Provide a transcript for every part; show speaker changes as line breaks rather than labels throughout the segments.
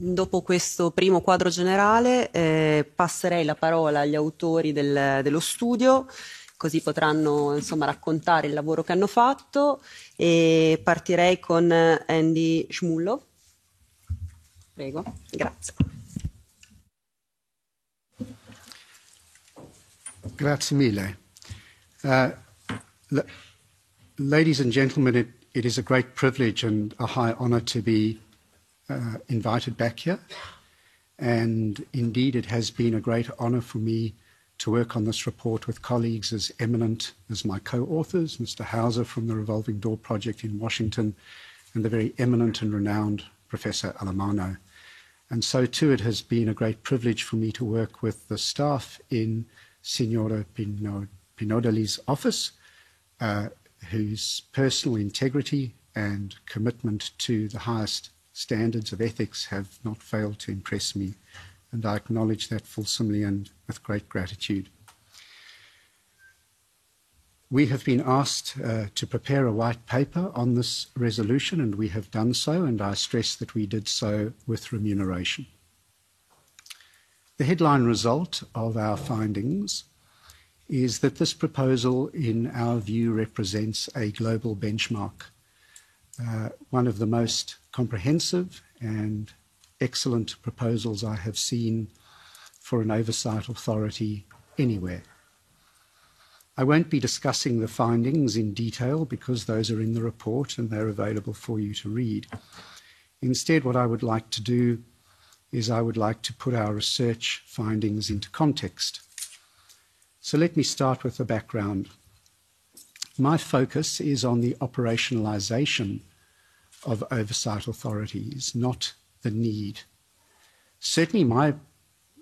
Dopo questo primo quadro generale passerei la parola agli autori dello studio, così potranno insomma raccontare il lavoro che hanno fatto, e partirei con Andy Schmullo. Prego, grazie.
Grazie mille. Ladies and gentlemen, it is a great privilege and a high honor to be invited back here. And indeed, it has been a great honor for me to work on this report with colleagues as eminent as my co-authors, Mr. Hauser from the Revolving Door Project in Washington, and the very eminent and renowned Professor Alemano. And so too, it has been a great privilege for me to work with the staff in Signora Pinodali's office, whose personal integrity and commitment to the highest standards of ethics have not failed to impress me, and I acknowledge that fulsomely and with great gratitude. We have been asked to prepare a white paper on this resolution, and we have done so, and I stress that we did so with remuneration. The headline result of our findings is that this proposal, in our view, represents a global benchmark, one of the most comprehensive and excellent proposals I have seen for an oversight authority anywhere. I won't be discussing the findings in detail because those are in the report and they're available for you to read. Instead, what I would like to do is I would like to put our research findings into context. So let me start with the background. My focus is on the operationalization of oversight authorities, not the need. Certainly my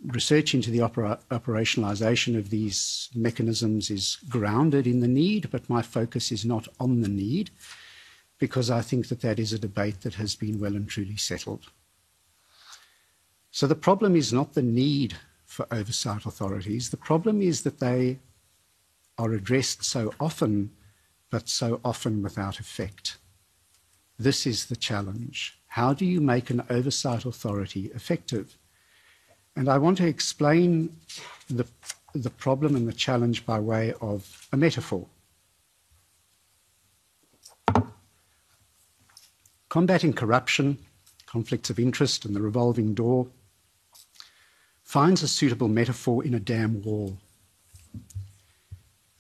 research into the operationalization of these mechanisms is grounded in the need, but my focus is not on the need, because I think that that is a debate that has been well and truly settled. So the problem is not the need for oversight authorities. The problem is that they are addressed so often, but so often without effect. This is the challenge. How do you make an oversight authority effective? And I want to explain the problem and the challenge by way of a metaphor. Combating corruption, conflicts of interest, and the revolving door finds a suitable metaphor in a dam wall.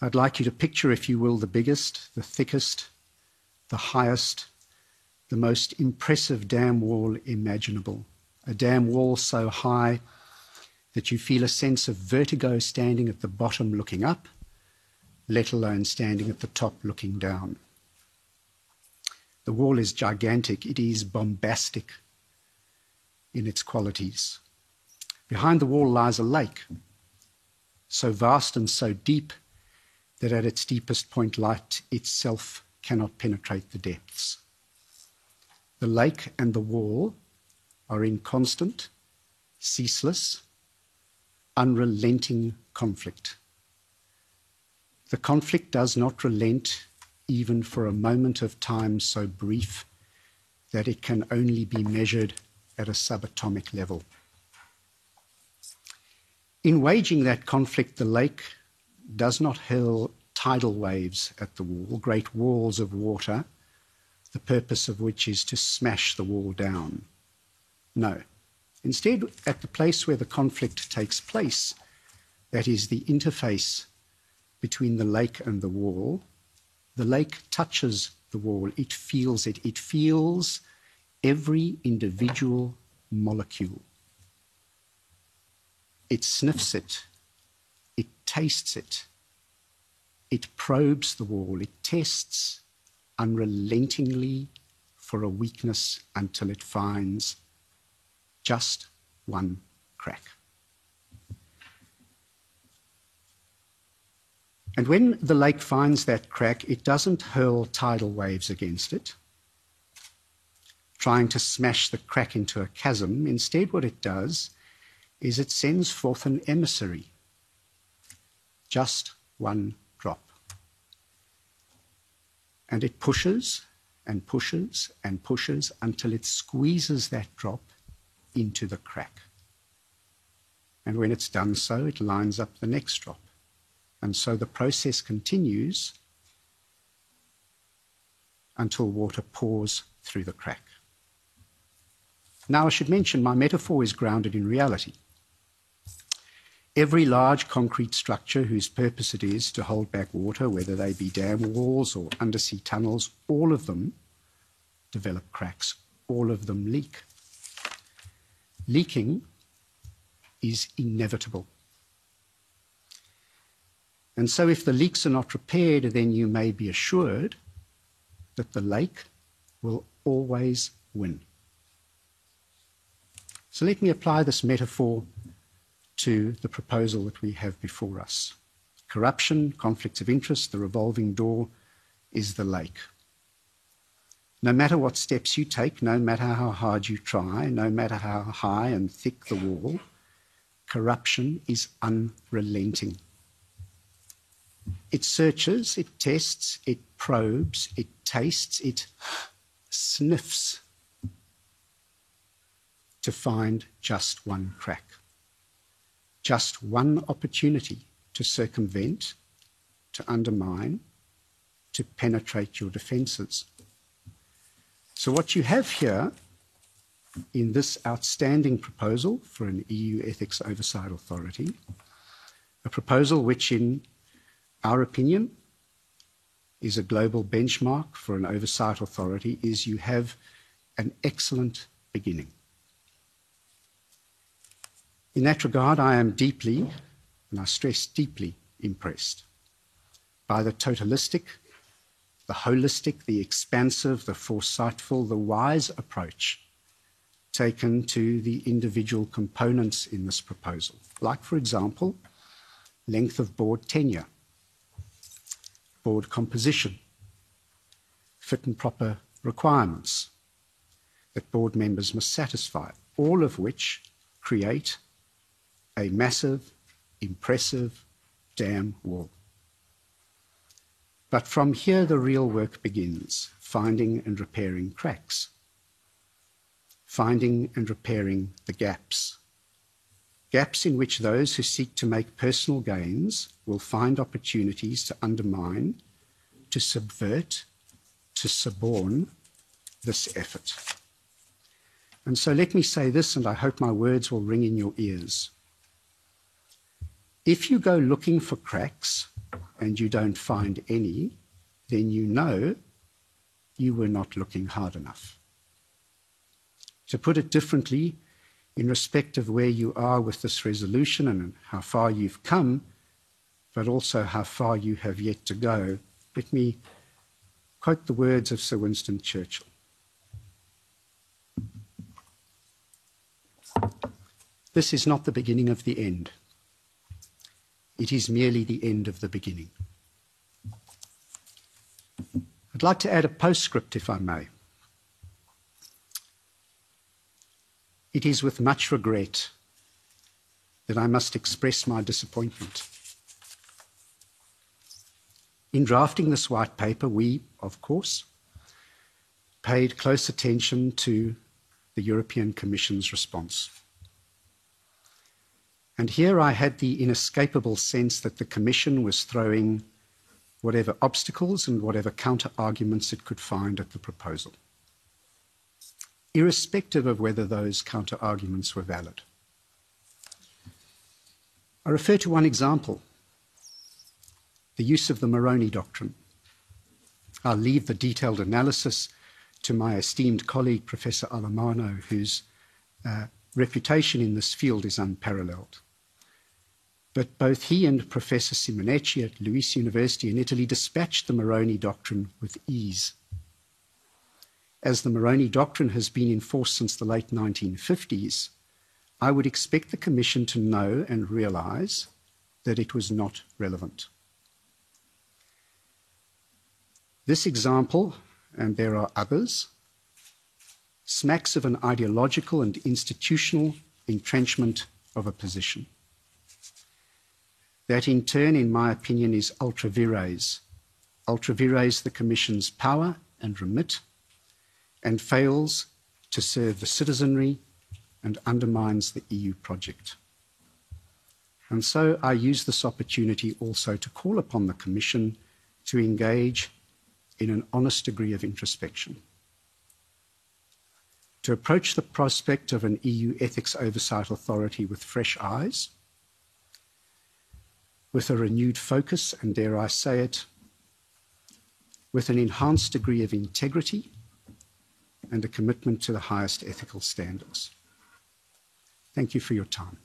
I'd like you to picture, if you will, the biggest, the thickest, the highest, the most impressive dam wall imaginable. A dam wall so high that you feel a sense of vertigo standing at the bottom looking up, let alone standing at the top looking down. The wall is gigantic. It is bombastic in its qualities. Behind the wall lies a lake, so vast and so deep that at its deepest point light itself cannot penetrate the depths. The lake and the wall are in constant, ceaseless, unrelenting conflict. The conflict does not relent even for a moment of time so brief that it can only be measured at a subatomic level. In waging that conflict, the lake does not hurl tidal waves at the wall, great walls of water, the purpose of which is to smash the wall down. No. Instead, at the place where the conflict takes place, that is the interface between the lake and the wall, the lake touches the wall. It feels it. It feels every individual molecule. It sniffs it. It tastes it. It probes the wall. It tests unrelentingly for a weakness until it finds just one crack. And when the lake finds that crack, it doesn't hurl tidal waves against it, trying to smash the crack into a chasm. Instead, what it does is it sends forth an emissary, just one drop. And it pushes and pushes and pushes until it squeezes that drop into the crack. And when it's done so, it lines up the next drop. And so the process continues until water pours through the crack. Now, I should mention my metaphor is grounded in reality. Every large concrete structure whose purpose it is to hold back water, whether they be dam walls or undersea tunnels, all of them develop cracks. All of them leak. Leaking is inevitable. And so if the leaks are not repaired, then you may be assured that the lake will always win. So let me apply this metaphor to the proposal that we have before us. Corruption, conflicts of interest, the revolving door is the lake. No matter what steps you take, no matter how hard you try, no matter how high and thick the wall, corruption is unrelenting. It searches, it tests, it probes, it tastes, it sniffs to find just one crack, just one opportunity to circumvent, to undermine, to penetrate your defences. So what you have here in this outstanding proposal for an EU Ethics Oversight Authority, a proposal which in our opinion is a global benchmark for an oversight authority, is you have an excellent beginning. In that regard, I am deeply, and I stress deeply, impressed by the totalistic, the holistic, the expansive, the foresightful, the wise approach taken to the individual components in this proposal. Like, for example, length of board tenure, board composition, fit and proper requirements that board members must satisfy, all of which create a massive, impressive dam wall. But from here the real work begins, finding and repairing cracks, finding and repairing the gaps, gaps in which those who seek to make personal gains will find opportunities to undermine, to subvert, to suborn this effort. And so let me say this, and I hope my words will ring in your ears. If you go looking for cracks and you don't find any, then you know you were not looking hard enough. To put it differently, in respect of where you are with this resolution and how far you've come, but also how far you have yet to go, let me quote the words of Sir Winston Churchill. This is not the beginning of the end. It is merely the end of the beginning. I'd like to add a postscript, if I may. It is with much regret that I must express my disappointment. In drafting this white paper, we, of course, paid close attention to the European Commission's response. And here I had the inescapable sense that the Commission was throwing whatever obstacles and whatever counter-arguments it could find at the proposal, irrespective of whether those counter-arguments were valid. I refer to one example, the use of the Moroni Doctrine. I'll leave the detailed analysis to my esteemed colleague, Professor Alamano, whose reputation in this field is unparalleled. But both he and Professor Simonetti at Luis University in Italy dispatched the Moroni Doctrine with ease. As the Moroni Doctrine has been in force since the late 1950s, I would expect the Commission to know and realise that it was not relevant. This example, and there are others, smacks of an ideological and institutional entrenchment of a position. That in turn, in my opinion, is ultra vires the Commission's power and remit, and fails to serve the citizenry and undermines the EU project. And so I use this opportunity also to call upon the Commission to engage in an honest degree of introspection, to approach the prospect of an EU ethics oversight authority with fresh eyes, with a renewed focus, and dare I say it, with an enhanced degree of integrity and a commitment to the highest ethical standards. Thank you for your time.